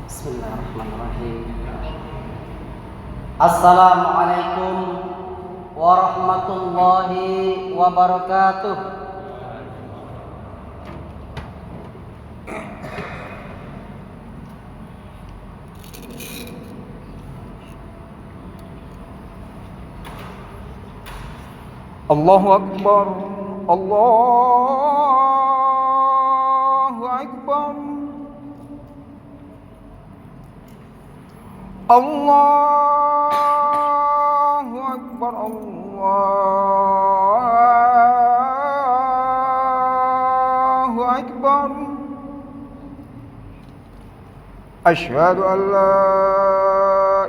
Bismillahirrahmanirrahim. Assalamualaikum warahmatullahi wabarakatuh. Allahu Akbar, Allahu Akbar, Allahu Akbar, Allahu Akbar. Asyhadu an la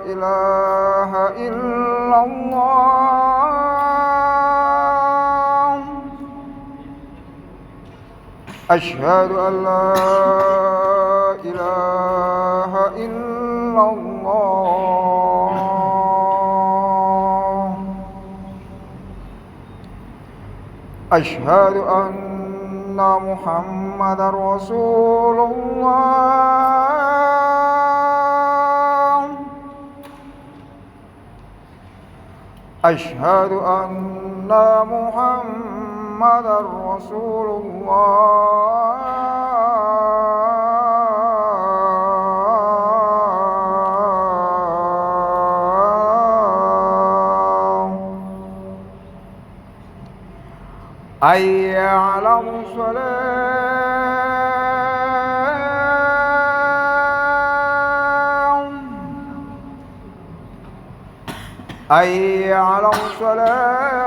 ilaha illallah. أشهد أن لا إله إلا الله. أشهد أن محمد رسول الله. أشهد أن محمد رسول الله. حي على الصلاة. حي على الصلاة.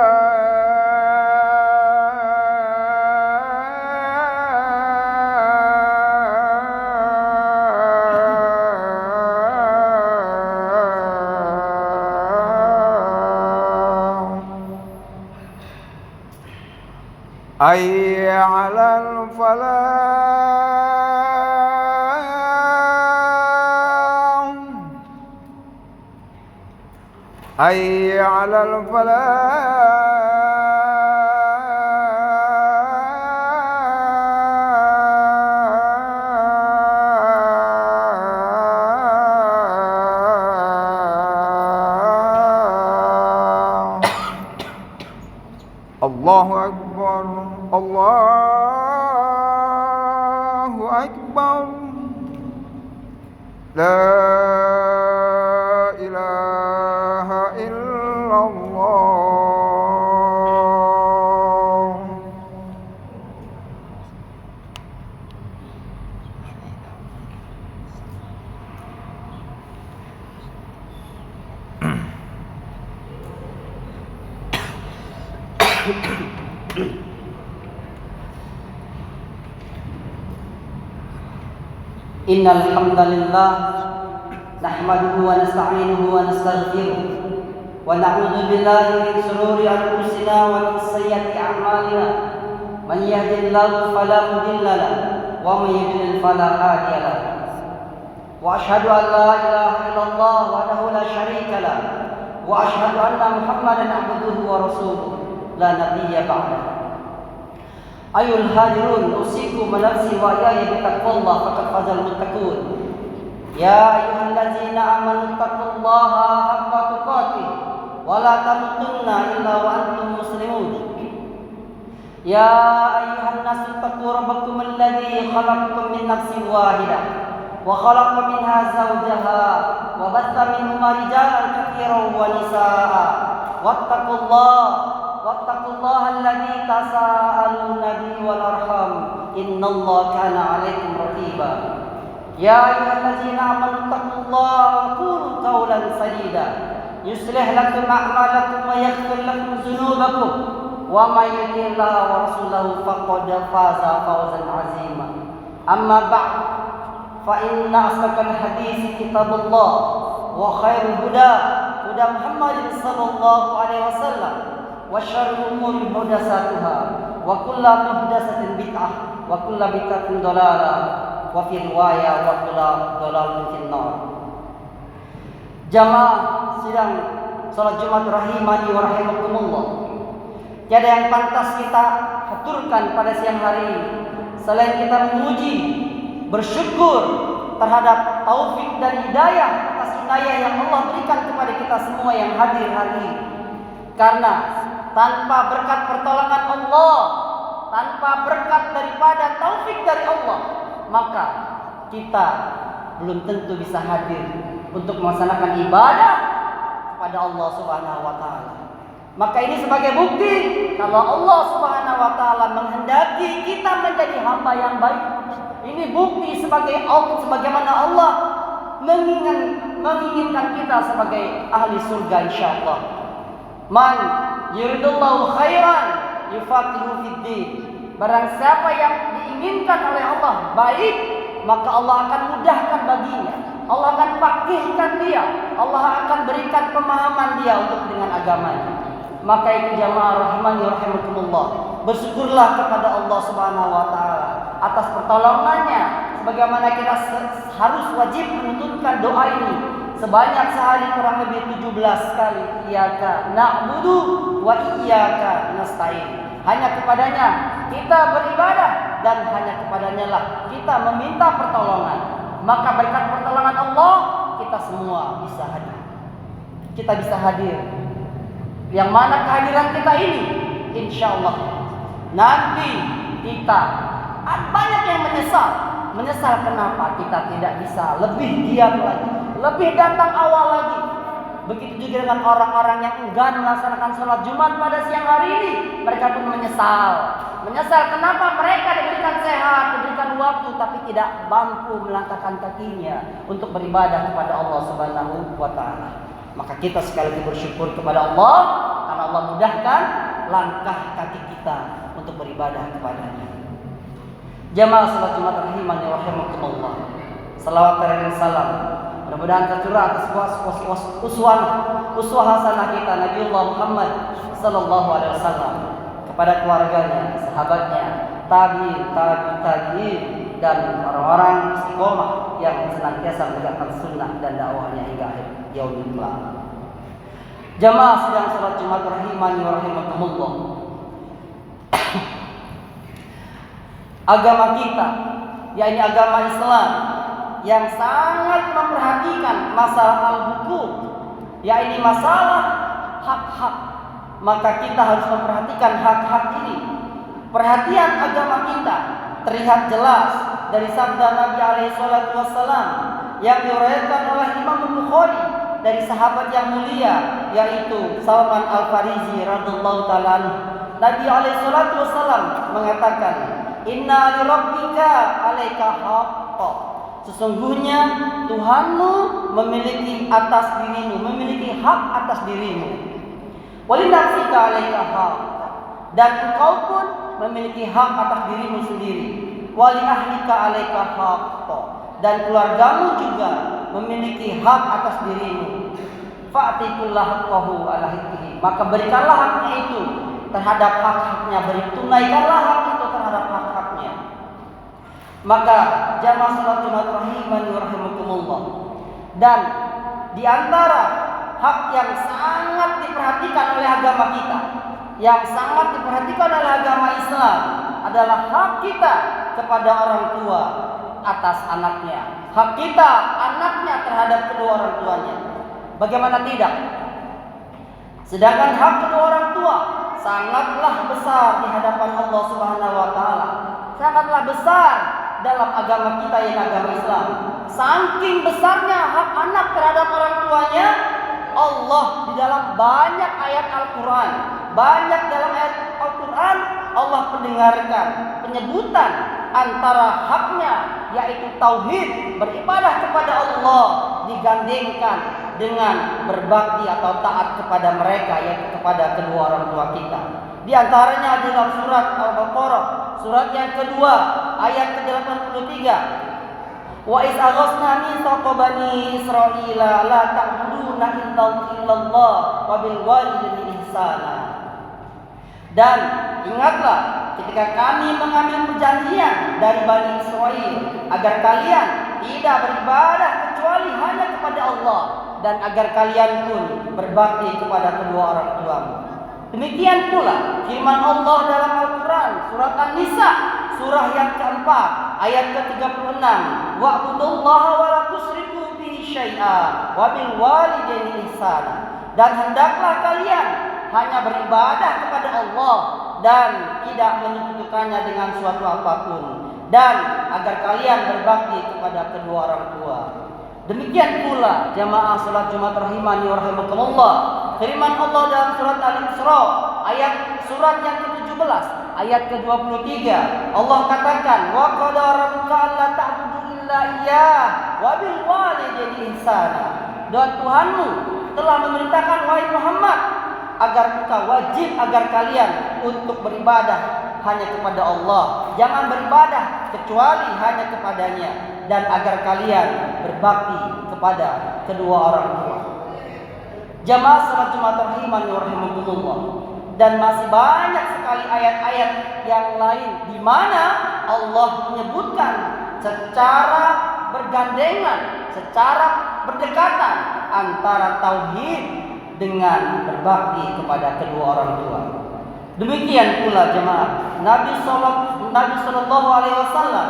حي على الفلاح. حي على الفلاح. الله أكبر، الله أكبر. لا إله إلا الله. Innal hamdalillah nahmaduhu wa nasta'inuhu wa nastaghfiruh wa na'udzu billahi min shururi anfusina wa min sayyiati a'malina. Man yahdihillahu fala mudilla lahu wa man yudlil fala hadiya lahu. Wa asyhadu an la ilaha illallah wahdahu la syarika lahu wa asyhadu anna Muhammadan abduhu wa rasuluh la nabiyya ba'dahu. Ayul hadirun usikum nafsi wa iyaya bitaqwallah faqad fazal muttaqun. Ya ayyuhallazina amanu taqullaha haqqa tuqatih wa la tamutunna illa wa antum muslimun. Ya ayyuhan nasu taqu rabbakum alladzi khalaqakum min nafsin wahidah wa khalaqa minha zawjaha wa batha minhuma rijalan katsiran wa nisaa'a wattaqullaha alladzi tasaaluna bihi wal arham innallaha kana 'alaikum raqiba. Ya ayyuhallazina amanu taqullaha wa qulu qawlan sadida yuslih lakum a'malakum wa yaghfir lakum dhunubakum wa may yuti'illaha wa rasulahu faqad faza fawzan 'azima. Amma ba'd, fa inna asdaqal hadits kitabullah wa khairul huda Muhammadin sallallahu alaihi wasallam wa syarrul umuri muhdatsatuha wa kullu muhdatsatin bid'ah wa kullu bid'atin dhalalah wa fi riwayah wa kullu dhalalatin finnar. Jamaah sidang salat Jumat rahimani wa rahimakumullah. Tiada yang pantas kita haturkan pada siang hari ini selain kita memuji, bersyukur, terhadap taufik dan hidayah atas hidayah yang Allah berikan kepada kita semua yang hadir hari ini. Karena tanpa berkat pertolongan Allah, tanpa berkat daripada taufik dari Allah, maka kita belum tentu bisa hadir untuk melaksanakan ibadah kepada Allah Subhanahu wa taala. Maka ini sebagai bukti kalau Allah Subhanahu wa taala menghendaki kita menjadi hamba yang baik. Ini bukti sebagaimana Allah menginginkan kita sebagai ahli surga insyaallah. Man yuridullahu khairan yufaqihu fiddin. Barang siapa yang diinginkan oleh Allah baik, maka Allah akan mudahkan baginya. Allah akan pakihkan dia. Allah akan berikan pemahaman dia untuk dengan agamanya. Maka itu jamaah rahimani rahimakumullah, bersyukurlah kepada Allah Subhanahu wa taala atas pertolongannya, sebagaimana kita harus wajib menuntutkan doa ini sebanyak sehari kurang lebih 17 kali. Iyyaka na'budu wa iyyaka nasta'in. Hanya kepadanya kita beribadah dan hanya kepadanya lah kita meminta pertolongan. Maka berkat pertolongan Allah kita semua bisa hadir. Kita bisa hadir. Yang mana kehadiran kita ini insya Allah nanti kita banyak yang menyesal kenapa kita tidak bisa lebih giat lagi, lebih datang awal lagi. Begitu juga dengan orang-orang yang enggan melaksanakan sholat Jumat pada siang hari ini, mereka pun menyesal kenapa mereka diberikan sehat, diberikan waktu, tapi tidak mampu melangkahkan kakinya untuk beribadah kepada Allah Subhanahu wa taala. Maka kita sekali lagi bersyukur kepada Allah karena Allah mudahkan langkah kaki kita untuk beribadah kepadanya. Jamaah salat Jumat rahimani wa rahimakumullah. Salawat dan salam mudah-mudahan tercurah atas uswah hasanah kita Nabiullah Muhammad sallallahu alaihi wasallam, kepada keluarganya, sahabatnya, tabi'in dan orang-orang istiqomah yang senantiasa menegakkan sunnah dan dakwahnya hingga akhir yaumil qiyamah. Jamaah sedang salat Jumat rahimani wa rahimakumullah. Agama kita, yakni agama Islam, yang sangat memperhatikan masalah al-huquq, yakni masalah hak-hak. Maka kita harus memperhatikan hak-hak ini. Perhatian agama kita terlihat jelas dari sabda Nabi alaihi salatu wassalam yang diriwayatkan oleh Imam Bukhari dari sahabat yang mulia, yaitu Salman Al-Farisi radhiyallahu taala anhu. Nabi alaihi salatu wassalam mengatakan, "Inna li rabbika 'alaika haqqan." Sesungguhnya Tuhanmu memiliki atas dirimu, memiliki hak atas dirimu. Wa li nafsika 'alaika haqqan. Dan engkau pun memiliki hak atas dirimu sendiri. Wa li ahlika 'alaika haqqan. Dan keluargamu juga memiliki hak atas dirimu. Fa'tikullah haqqahu 'ala haqqihi. Maka berikanlah haknya itu terhadap hak-haknya, tunaikanlah hak itu terhadap hak-haknya. Maka jamaah salat Jumat rahimani wa rahimakumullah, dan di antara hak yang sangat diperhatikan oleh agama kita, yang sangat diperhatikan oleh agama Islam adalah hak kita kepada orang tua atas anaknya, hak kita anaknya terhadap kedua orang tuanya. Bagaimana tidak? Sedangkan hak kedua orang tua sangatlah besar di hadapan Allah Subhanahu wa taala. Sangatlah besar dalam agama kita yang agama Islam. Saking besarnya hak anak terhadap orang tuanya, Allah di dalam banyak ayat Al-Qur'an, Allah mendengarkan penyebutan antara haknya, yaitu tauhid, beribadah kepada Allah, digandengkan dengan berbakti atau taat kepada mereka, yaitu kepada kedua orang tua kita. Di antaranya dalam surat Al-Baqarah, surat yang kedua, ayat ke-83. Wa iz aghasna mitsaqa bani Israila la ta'buduna illallah wa bil walidayni ihsana. Dan ingatlah ketika kami mengambil perjanjian dari Bani Israel agar kalian tidak beribadah kecuali hanya kepada Allah, dan agar kalian pun berbakti kepada kedua orang tuamu. Demikian pula firman Allah dalam Al-Quran surat An-Nisa surah yang keempat Ayat ke-36, wa'budullaha wa la tusyriku bihi syai'a wa bil walidaini ihsana. Dan hendaklah kalian hanya beribadah kepada Allah dan tidak menyekutukannya dengan suatu apapun, dan agar kalian berbakti kepada kedua orang tua. Demikian pula jamaah salat Jumat rahimani wa rahimakumullah, firman Allah dalam surat Al-Isra surat yang ke-17 ayat ke-23, Allah katakan, wa qada rabbuka alla ta'budu illa iyyah wa bil walidaini ihsana. Dan Tuhanmu telah memerintahkan wahai Muhammad agar engkau wajib agar kalian untuk beribadah hanya kepada Allah, jangan beribadah kecuali hanya kepadanya, dan agar kalian berbakti kepada kedua orang tua. Jamaah salat Jumat rahimani wa rahimakumullah, dan masih banyak sekali ayat-ayat yang lain di mana Allah menyebutkan secara bergandengan, secara berdekatan antara tauhid dengan berbakti kepada kedua orang tua. Demikian pula jemaah, Nabi sallallahu alaihi wasallam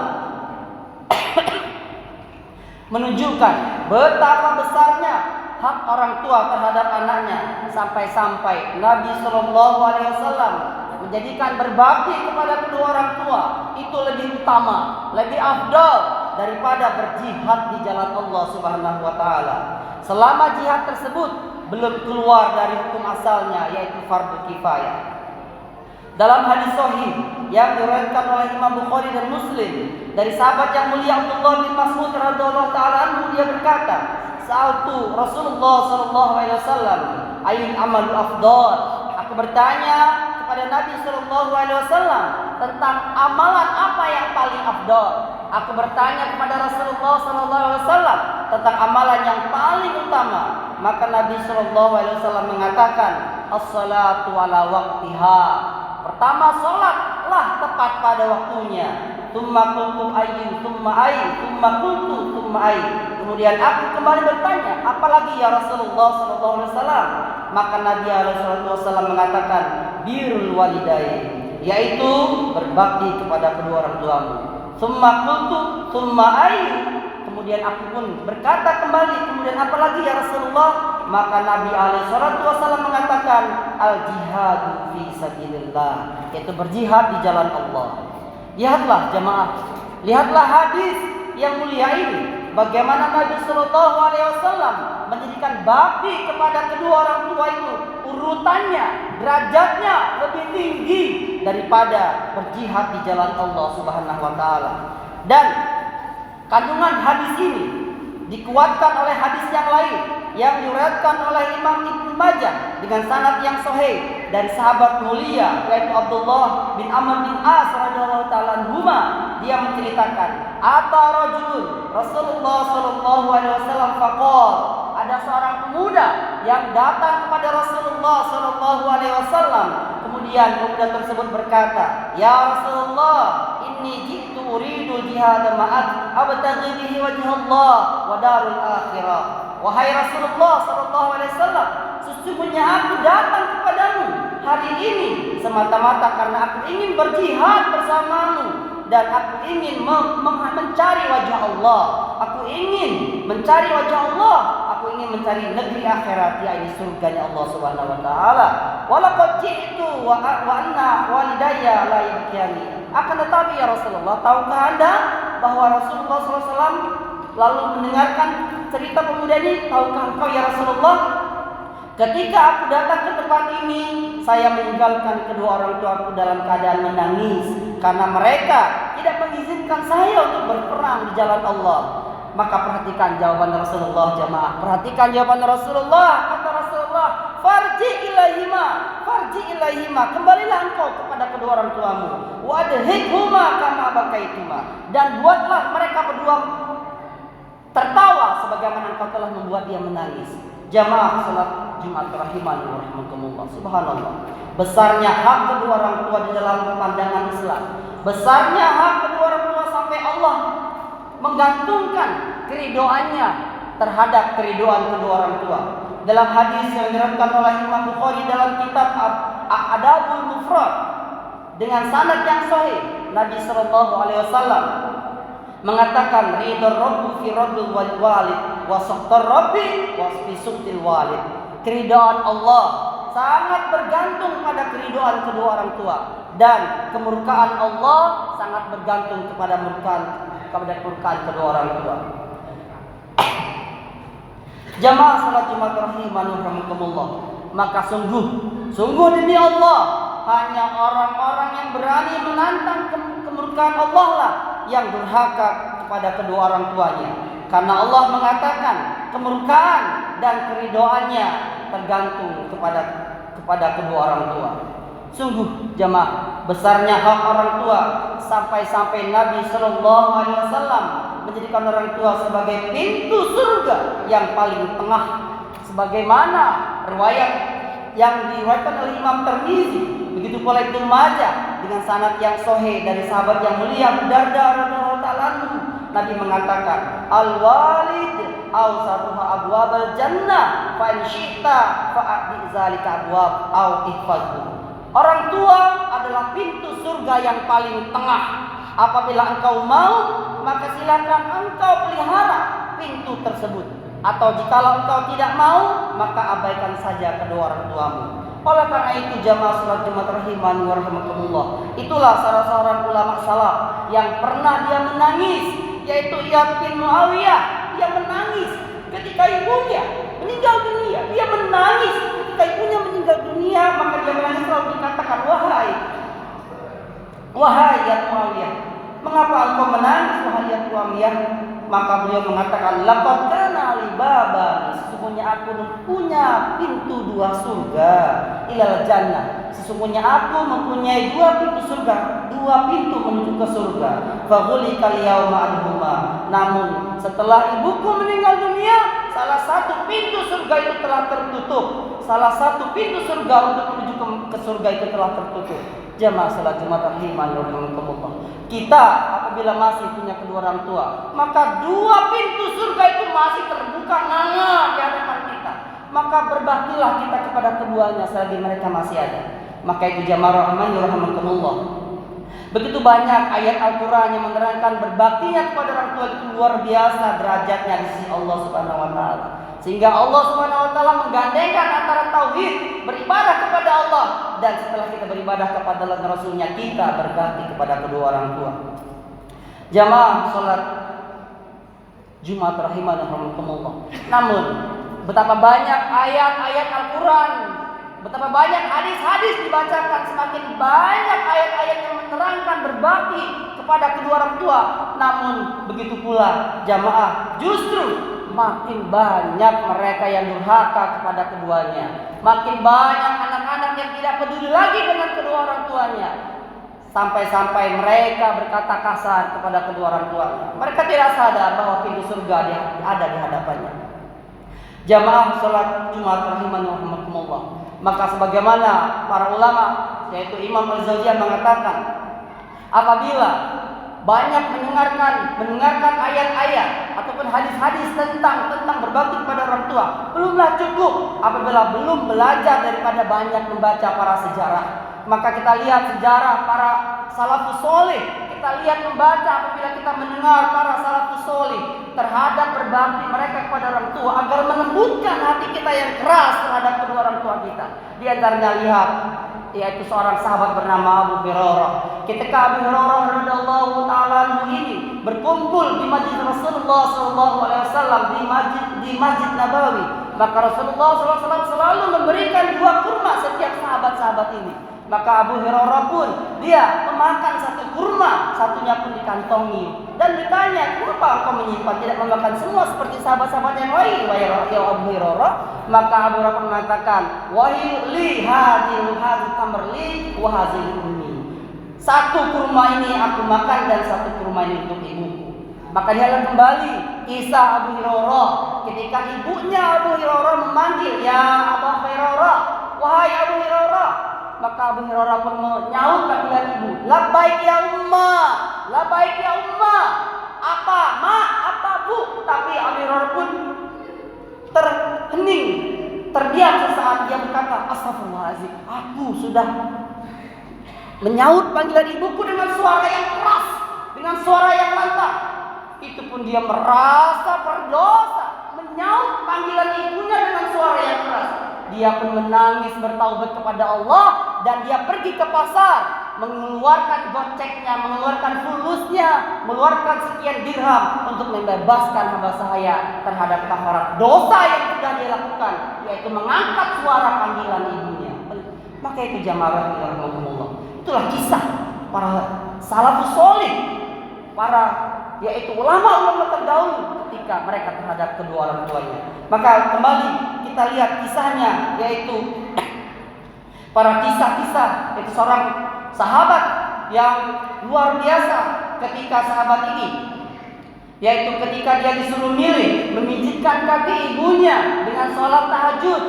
menunjukkan betapa besarnya hak orang tua terhadap anaknya, sampai-sampai Nabi sallallahu alaihi wasallam menjadikan berbakti kepada kedua orang tua itu lebih utama, lebih afdal daripada berjihad di jalan Allah Subhanahu wa taala. Selama jihad tersebut belum keluar dari hukum asalnya, yaitu fardu kifayah. Dalam hadis sahih yang diriwayatkan oleh Imam Bukhari dan Muslim dari sahabat yang mulia Abdullah bin Mas'ud radhiyallahu taala anhu, dia berkata, "Sa'altu Rasulullah sallallahu alaihi wasallam, ayyul amalu afdal?" Aku bertanya kepada Nabi sallallahu alaihi wasallam tentang amalan apa yang paling afdal. Aku bertanya kepada Rasulullah sallallahu alaihi wasallam tentang amalan yang paling utama. Maka Nabi sallallahu alaihi wasallam mengatakan, "As-salatu ala waqtiha." Pertama, salatlah tepat pada waktunya. Tsumma qultu ayyin, tsumma ayyin, tsumma qultu tsumma ayyin. Kemudian aku kembali bertanya, apalagi ya Rasulullah sallallahu alaihi wasallam? Maka Nabi alaihi wasallam mengatakan, birrul walidain, yaitu berbakti kepada kedua orang tuamu. Tsumma qultu tsumma ayyin. Kemudian aku pun berkata kembali, kemudian apalagi ya Rasulullah? Maka Nabi alaihi wasallam mengatakan, al-jihadu fi sabilillah, yaitu berjihad di jalan Allah. Lihatlah jemaah, lihatlah hadis yang mulia ini, bagaimana Nabi sallallahu alaihi wasallam menjadikan bakti kepada kedua orang tua itu urutannya, derajatnya lebih tinggi daripada berjihad di jalan Allah Subhanahu wa taala. Dan kandungan hadis ini dikuatkan oleh hadis yang lain yang diriwayatkan oleh Imam Ibnu Majah dengan sanad yang sahih dari sahabat mulia yaitu Abdullah bin Amr bin As radhiyallahu taala anhuma. Dia menceritakan, ata rajulun Rasulullah sallallahu alaihi wasallam faqala, ada seorang pemuda yang datang kepada Rasulullah sallallahu alaihi wasallam. Kemudian pemuda tersebut berkata, "Ya Rasulullah, inni jitu uridu jihad ma'ak abtaghi bihi wajha Allah wa darul akhirah." Wahai Rasulullah sallallahu alaihi wasallam, sesungguhnya aku datang kepadamu hari ini semata-mata karena aku ingin berjihad bersamamu dan aku ingin mencari wajah Allah. Aku ingin mencari wajah Allah. Aku ingin mencari negeri akhirat, yaitu surganya Allah Subhanahu wa taala. Walaqad ji'tu wa anna walidayya la yabkiyani. Akan tetapi ya Rasulullah, tahukah Anda bahwa Rasulullah SAW lalu mendengarkan cerita pemuda ini? Tahukah engkau ya Rasulullah, ketika aku datang ke tempat ini, saya meninggalkan kedua orang tuaku dalam keadaan menangis karena mereka tidak mengizinkan saya untuk berperang di jalan Allah. Maka perhatikan jawaban Rasulullah jamaah. Perhatikan jawaban Rasulullah. Kata Rasulullah, farji ilaihima, kembalilah engkau kepada kedua orang tuamu. Wadhikhuma kama bakaituma, dan buatlah mereka berdua tertawa sebagaimana engkau telah membuat dia menangis. Jamaah salat Jumat rahimani wa rahimakumullah. Subhanallah, besarnya hak kedua orang tua di dalam pandangan Islam. Besarnya hak kedua orang tua sampai Allah menggantungkan keridoannya terhadap keridoan kedua orang tua. Dalam hadis yang diriwayatkan oleh Imam Bukhari dalam kitab Adabul Mufrad dengan sanad yang sahih, Nabi sallallahu alaihi wasallam mengatakan ridho rabbu fi radul walid wa sakhtar rabbi wa fi suktil walid. Keridhaan Allah sangat bergantung pada keridhaan kedua orang tua, dan kemurkaan Allah sangat bergantung kepada kemurkaan kedua orang tua. Jamaah salat Jumat rahimani rahimakumullah, maka sungguh demi Allah, hanya orang-orang yang berani menantang kemurkaan Allah lah yang durhaka kepada kedua orang tuanya. Karena Allah mengatakan kemurkaan dan keridhaannya tergantung kepada kedua orang tua. Sungguh jemaah, besarnya hak orang tua sampai-sampai Nabi Shallallahu Alaihi Wasallam menjadikan orang tua sebagai pintu surga yang paling tengah, sebagaimana riwayat yang diriwayatkan oleh Imam Tirmizi, begitu pula Ibnu Majah dengan sanad yang sahih dari sahabat yang mulia Abu Darda radhiyallahu ta'ala anhu. Nabi mengatakan, al-walid awsatuha abwabal jannah fa in syi'ta fa'ti zalika abwab au ihfazhu. Orang tua adalah pintu surga yang paling tengah. Apabila engkau mau, maka silakan engkau pelihara pintu tersebut. Atau jikalau engkau tidak mau, maka abaikan saja kedua orang tuamu. Oleh karena itu jamaah salat Jumat rahimani wa rahimakumullah, itulah salah seorang ulama salaf yang pernah dia menangis, yaitu Iyad bin Muawiyah. Dia menangis ketika ibunya meninggal dunia. Dia menangis ketika ibunya meninggal dunia, maka dia menangis lalu dikatakan, wahai Iyad Muawiyah, mengapa engkau menangis wahai Iyad Muawiyah? Maka beliau mengatakan, laqad kana li baban, sesungguhnya aku punya pintu dua surga, ilal jannah, sesungguhnya aku mempunyai dua pintu surga, dua pintu menuju ke surga. Faghulika yauma anhuma, namun setelah ibuku meninggal dunia, salah satu pintu surga itu telah tertutup. Salah satu pintu surga untuk menuju ke surga itu telah tertutup. Jamaah salat Jumat rahimani wa rahimakumullah, kita apabila masih punya kedua orang tua, maka dua pintu surga itu masih terbuka nganga di hadapan kita. Maka berbaktilah kita kepada keduanya selagi mereka masih ada. Maka itu jamaah rahimani wa rahimakumullah, begitu banyak ayat Al-Quran yang menerangkan berbaktinya kepada orang tua itu luar biasa derajatnya di sisi Allah Subhanahu wa Ta'ala, sehingga Allah Subhanahu wa Ta'ala menggandengkan antara tauhid beribadah kepada Allah, dan setelah kita beribadah kepada Allah dan Rasulnya, kita berbakti kepada kedua orang tua. Jamaah salat Jumat rahimani wa rahimakumullah, namun betapa banyak ayat-ayat Al-Quran, betapa banyak hadis-hadis dibacakan, semakin banyak ayat-ayat yang menerangkan berbakti kepada kedua orang tua. Namun begitu pula jamaah, justru makin banyak mereka yang durhaka kepada keduanya. Makin banyak anak-anak yang tidak peduli lagi dengan kedua orang tuanya. Sampai-sampai mereka berkata kasar kepada kedua orang tuanya. Mereka tidak sadar bahwa pintu surga ada di hadapannya. Jamaah salat Jumat rahimani wa rahimakumullah, maka sebagaimana para ulama, yaitu Imam Al-Zawjiyah mengatakan, apabila banyak mendengarkan ayat-ayat ataupun hadis-hadis tentang berbakti kepada orang tua, belumlah cukup apabila belum belajar daripada banyak membaca para sejarah. Maka kita lihat sejarah para salafus soleh, kita lihat membaca apabila kita mendengar para salafus soleh terhadap berbakti mereka kepada orang tua, agar melembutkan hati kita yang keras terhadap kedua orang tua kita. Di antaranya lihat, yaitu seorang sahabat bernama Abu Hurairah. Ketika Abu Hurairah radhiyallahu ta'ala anhu ini berkumpul di masjid Rasulullah sallallahu alaihi wasallam di Masjid Nabawi, maka Rasulullah sallallahu alaihi wasallam selalu memberikan dua kurma setiap sahabat-sahabat ini. Maka Abu Hurairah pun dia memakan satu kurma, satunya pun dikantongi, dan ditanya, kenapa engkau menyimpan, tidak memakan semua seperti sahabat-sahabat yang lain, wahai Abu Hurairah? Maka Abu Hurairah mengatakan, wahai li hadil tamr li wa hadil ummi, satu kurma ini aku makan dan satu kurma ini untuk ibuku. Maka dia kembali kisah Abu Hurairah ketika ibunya Abu Hurairah memanggil, ya Abu Hurairah, wahai Abu Hurairah. Maka Abu Hurairah pun menyaut panggilan ibu, labbaik ya umma, labbaik ya umma. Apa ma, apa bu? Tapi Abu Hurairah pun terhening, terdiam sesaat. Dia berkata, astagfirullahaladzim, aku sudah menyaut panggilan ibuku dengan suara yang keras, dengan suara yang lantang. itu pun dia merasa berdosa, menyaut panggilan ibunya dengan suara yang keras. Dia pun menangis bertaubat kepada Allah dan dia pergi ke pasar, mengeluarkan goceknya, mengeluarkan fulusnya, mengeluarkan sekian dirham untuk membebaskan hamba saya terhadap kafarat dosa yang sudah dia lakukan, yaitu mengangkat suara panggilan ibunya. Maka itu jamaah rahimahumullah. Itulah kisah para salafus sholih, para yaitu ulama-ulama terdahulu ketika mereka terhadap kedua orang tuanya. Maka kembali kita lihat kisahnya, yaitu para kisah-kisah itu seorang sahabat yang luar biasa ketika sahabat ini, yaitu ketika dia disuruh milih memijitkan kaki ibunya dengan sholat tahajud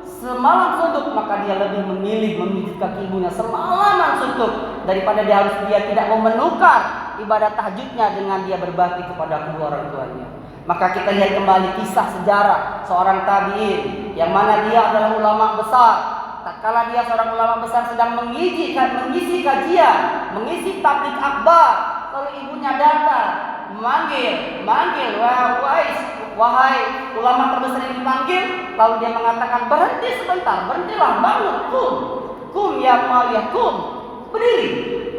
semalam suntuk, maka dia lebih memilih memijit kaki ibunya semalaman suntuk daripada dia tidak mau menukar ibadah tahajudnya dengan dia berbakti kepada kedua orang tuanya. Maka kita lihat kembali kisah sejarah seorang tabi'in yang mana dia adalah ulama besar. Tatkala dia seorang ulama besar sedang mengisi kajian, mengisi tabligh akbar, lalu ibunya datang memanggil, wahai ulama terbesar yang dipanggil, lalu dia mengatakan, berhenti sebentar, berhentilah, bangun, kum ya Muawiyah, kum, berdiri,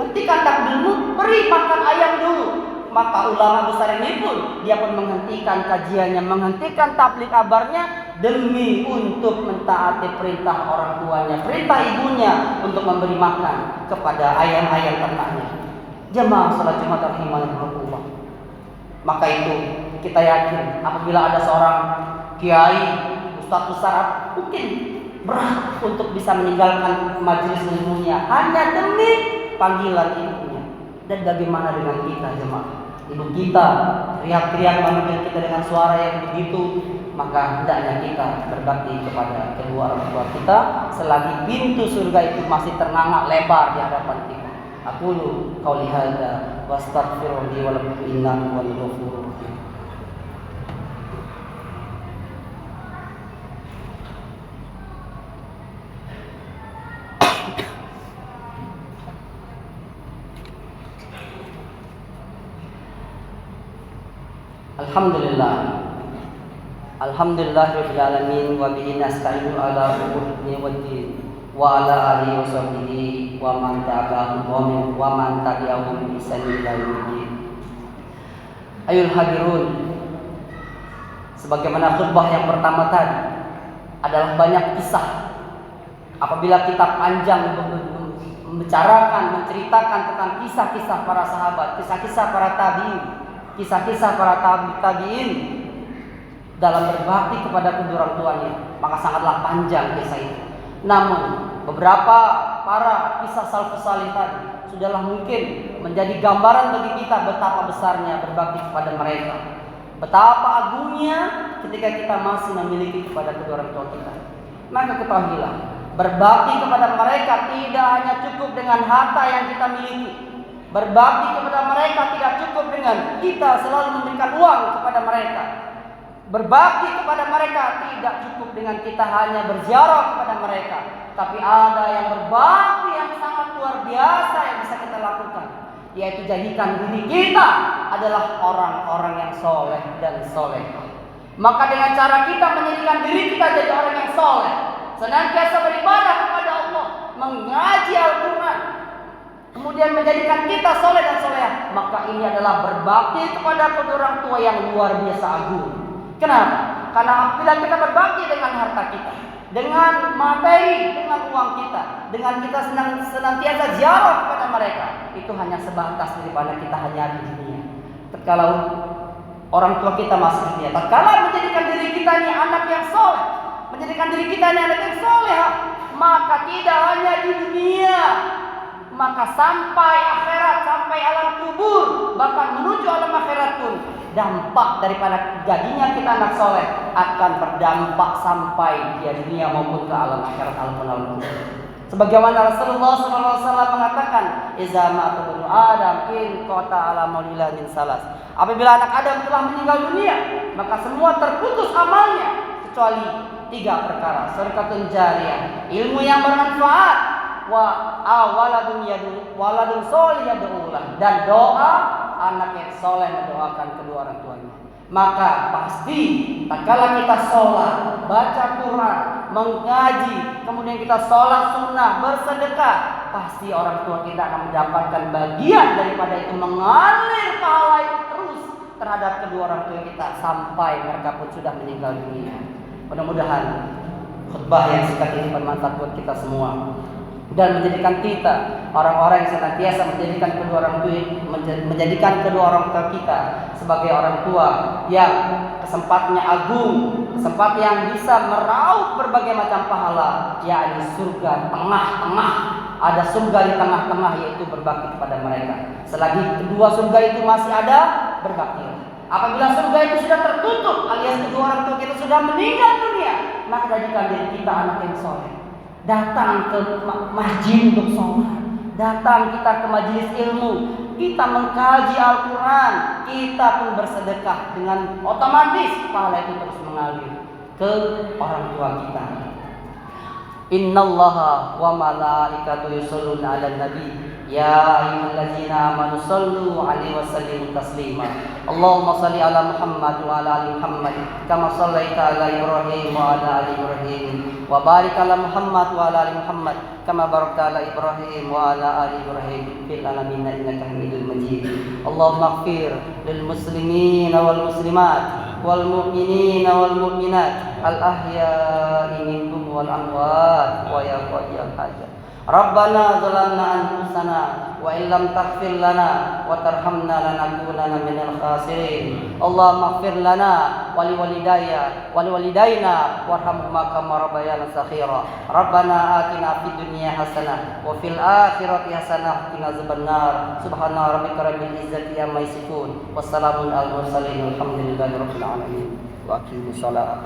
hentikan takbirmu, beri makan ayam dulu. Maka ulama besar ini pun dia pun menghentikan kajiannya, menghentikan tabligh kabarnya demi untuk mentaati perintah orang tuanya, perintah ibunya untuk memberi makan kepada ayam-ayam ternaknya. Jemaah salat Jumat rahimahullah. Maka itu kita yakin apabila ada seorang kiai, ustaz besar mungkin berat untuk bisa meninggalkan majelis ilmunya hanya demi panggilan ibunya. Dan bagaimana dengan kita jemaah? Ibu kita teriak-teriak memanggil kita dengan suara yang begitu, maka hendaknya kita berbakti kepada kedua orang tua kita selagi pintu surga itu masih ternganga lebar di hadapan kita. Aqulu qauli hadza wa astaghfiru li wa lakum innahu huwal ghafurur rahim. Alhamdulillahirabbil alamin wa bihi nasta'inu ala umuri waddin wa ala alihi wa sahbihi wa man tabi'ahum bi ihsan ila yaumil. Ayul hadirun, sebagaimana khutbah yang pertama tadi adalah banyak kisah. Apabila kita panjang membicarakan, menceritakan tentang kisah-kisah para sahabat, kisah-kisah para tabi'in, kisah-kisah para tabi'in dalam berbakti kepada kedua orang tuanya, maka sangatlah panjang kisah itu. Namun beberapa para kisah salafus salih tadi sudahlah mungkin menjadi gambaran bagi kita betapa besarnya berbakti kepada mereka, betapa agungnya ketika kita masih memiliki kepada kedua orang tua kita. Maka ketahuilah, berbakti kepada mereka tidak hanya cukup dengan harta yang kita miliki. Berbakti kepada mereka tidak cukup dengan kita selalu memberikan uang kepada mereka. Berbakti kepada mereka tidak cukup dengan kita hanya berziarah kepada mereka, tapi ada yang berbakti yang sangat luar biasa yang bisa kita lakukan, yaitu jadikan diri kita adalah orang-orang yang soleh dan solehah. Maka dengan cara kita menjadikan diri kita jadi orang yang soleh, senantiasa beribadah kepada Allah, mengaji Al-Quran, kemudian menjadikan kita soleh dan solehah, maka ini adalah berbakti kepada kedua orang tua yang luar biasa agung. Kenapa? Karena apabila kita berbakti dengan harta kita, dengan materi, dengan uang kita, dengan kita senantiasa ziarah kepada mereka, itu hanya sebatas daripada kita hanya di dunia. Kalau orang tua kita masih di dunia, tatkala menjadikan diri kita ini anak yang soleh, menjadikan diri kita ini anak yang soleh, maka tidak hanya di dunia, maka sampai akhirat, sampai alam kubur, bahkan menuju alam akhirat pun, dampak daripada jadinya kita anak soleh akan berdampak sampai di dunia maupun ke alam akhirat alam kubur. Sebagaimana Rasulullah SAW mengatakan, "Iza mata ibnu Adam in qata alamul ila min salas." Apabila anak Adam telah meninggal dunia, maka semua terputus amalnya kecuali 3 perkara: sedekah jariyah, ilmu yang bermanfaat, waladun sholih yad'ulah, dan doa anak yang soleh mendoakan kedua orang tuanya. Maka pasti tatkala kita sholat, baca Quran, mengaji, kemudian kita sholat sunnah, bersedekah, pasti orang tua kita akan mendapatkan bagian daripada itu, mengalir pahala itu terus terhadap kedua orang tua kita sampai mereka pun sudah meninggal dunia. Mudah-mudahan khutbah yang singkat ini bermanfaat buat kita semua dan menjadikan kita orang-orang yang senantiasa menjadikan kedua orang tua kita sebagai orang tua yang kesempatnya agung, kesempatan yang bisa meraup berbagai macam pahala, yakni surga tengah-tengah. Ada surga di tengah-tengah, yaitu berbakti kepada mereka. Selagi kedua surga itu masih ada, berbaktilah. Apabila surga itu sudah tertutup, alias kedua orang tua kita sudah meninggal dunia, maka jadikan diri kita anak yang soleh. Datang ke masjid untuk sholat, datang kita ke majelis ilmu, kita mengkaji Al-Quran, kita pun bersedekah, dengan otomatis pahala itu terus mengalir ke orang tua kita. Innallaha wa malaikatahu yusholluna 'alan nabi ya ayyuhallazina amanu shallu 'alaihi wa sallimu taslima. Allahumma shalli ala Muhammad wa ala ali Muhammad kama shallaita ala Ibrahim wa ala ali Ibrahim wa barik ala Muhammad wa ala ali Muhammad kama barakta ala Ibrahim wa ala ali Ibrahim fil alamin innaka Hamidul Majid. Allahumma ighfir lil muslimin wal muslimat wal mu'minin wal mu'minat al ahya'i minhum wal amwat wa ya qadiyal hajat. Rabbana zalamna anfusana wa illam taghfir lana wa tarhamna lanakunanna minal khasirin. Allahumma ighfir lana wa liwalidayna warhamhuma kama rabbayana saghira. Rabbana atina fid dunya hasanah wa fil akhirati hasanah wa qina azabannar. Subhana rabbika rabbil izzati amma yasifun. Wassalamun alal mursalin. Alhamdulillahi rabbil alamin. Wa aqimus salat.